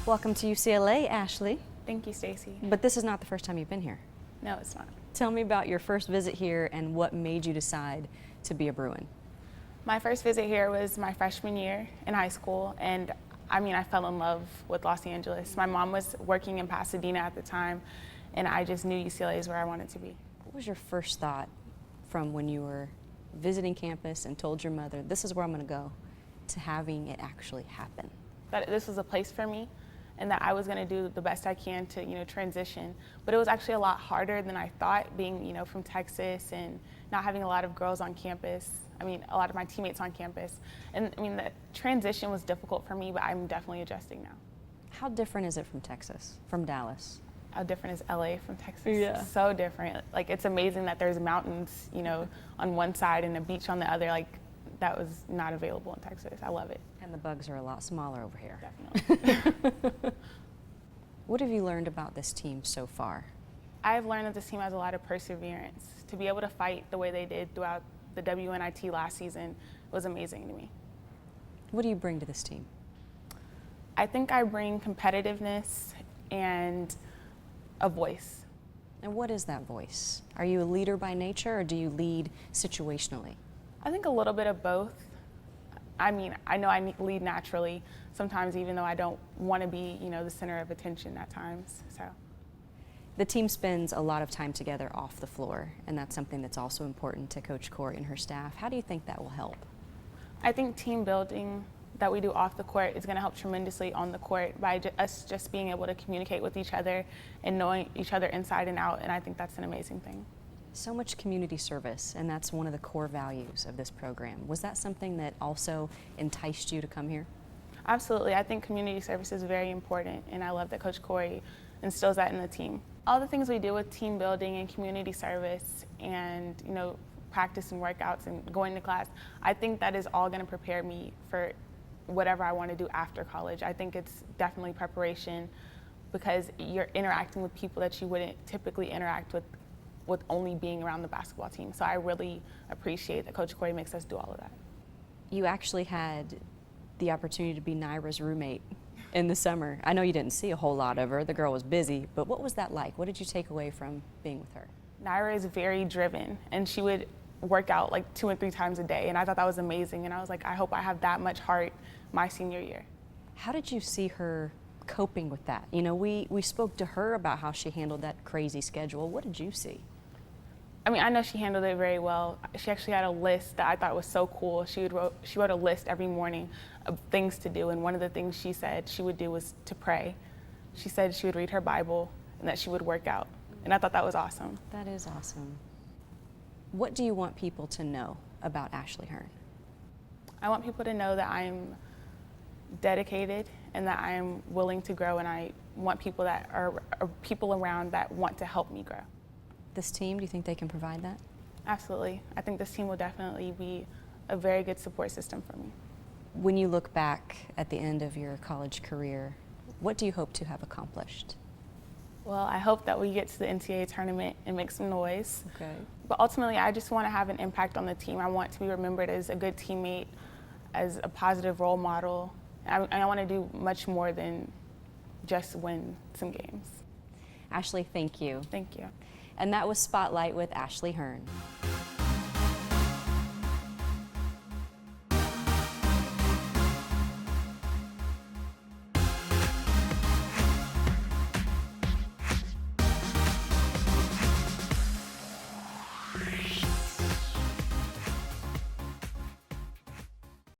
Welcome to UCLA, Ashley. Thank you, Stacy. But this is not the first time you've been here. No, it's not. Tell me about your first visit here and what made you decide to be a Bruin. My first visit here was my freshman year in high school, and I fell in love with Los Angeles. My mom was working in Pasadena at the time, and I just knew UCLA is where I wanted to be. What was your first thought from when you were visiting campus and told your mother, this is where I'm going to go, to having it actually happen? That this was a place for me, and that I was going to do the best I can to, transition. But it was actually a lot harder than I thought, being, from Texas and not having a lot of girls on campus. A lot of my teammates on campus. And the transition was difficult for me, but I'm definitely adjusting now. How different is it from Texas, from Dallas? How different is LA from Texas? Yeah. So different. Like, it's amazing that there's mountains, on one side and a beach on the other. Like, that was not available in Texas. I love it. And the bugs are a lot smaller over here. Definitely. What have you learned about this team so far? I've learned that this team has a lot of perseverance. To be able to fight the way they did throughout the WNIT last season was amazing to me. What do you bring to this team? I think I bring competitiveness and a voice. And what is that voice? Are you a leader by nature, or do you lead situationally? I think a little bit of both. I know I lead naturally sometimes, even though I don't want to be, the center of attention at times. So. The team spends a lot of time together off the floor, and that's something that's also important to Coach Corey and her staff. How do you think that will help? I think team building that we do off the court is going to help tremendously on the court by us just being able to communicate with each other and knowing each other inside and out, and I think that's an amazing thing. So much community service, and that's one of the core values of this program. Was that something that also enticed you to come here? Absolutely. I think community service is very important, and I love that Coach Corey instills that in the team. All the things we do with team building and community service and, practice and workouts and going to class, I think that is all going to prepare me for whatever I want to do after college. I think it's definitely preparation because you're interacting with people that you wouldn't typically interact with only being around the basketball team. So I really appreciate that Coach Corey makes us do all of that. You actually had the opportunity to be Naira's roommate in the summer. I know you didn't see a whole lot of her. The girl was busy, but what was that like? What did you take away from being with her? Naira is very driven, and she would work out like 2 and 3 times a day, and I thought that was amazing, and I was like, I hope I have that much heart my senior year. How did you see her coping with that? We spoke to her about how she handled that crazy schedule. What did you see? I know she handled it very well. She actually had a list that I thought was so cool. She wrote a list every morning of things to do, and one of the things she said she would do was to pray. She said she would read her Bible and that she would work out, and I thought that was awesome. That is awesome. What do you want people to know about Ashley Hearn? I want people to know that I'm dedicated and that I am willing to grow, and I want people that are people around that want to help me grow. This team, do you think they can provide that? Absolutely. I think this team will definitely be a very good support system for me. When you look back at the end of your college career, what do you hope to have accomplished? Well, I hope that we get to the NCAA tournament and make some noise. Okay. But ultimately, I just want to have an impact on the team. I want to be remembered as a good teammate, as a positive role model. I want to do much more than just win some games. Ashley, thank you. Thank you. And that was Spotlight with Ashley Hearn.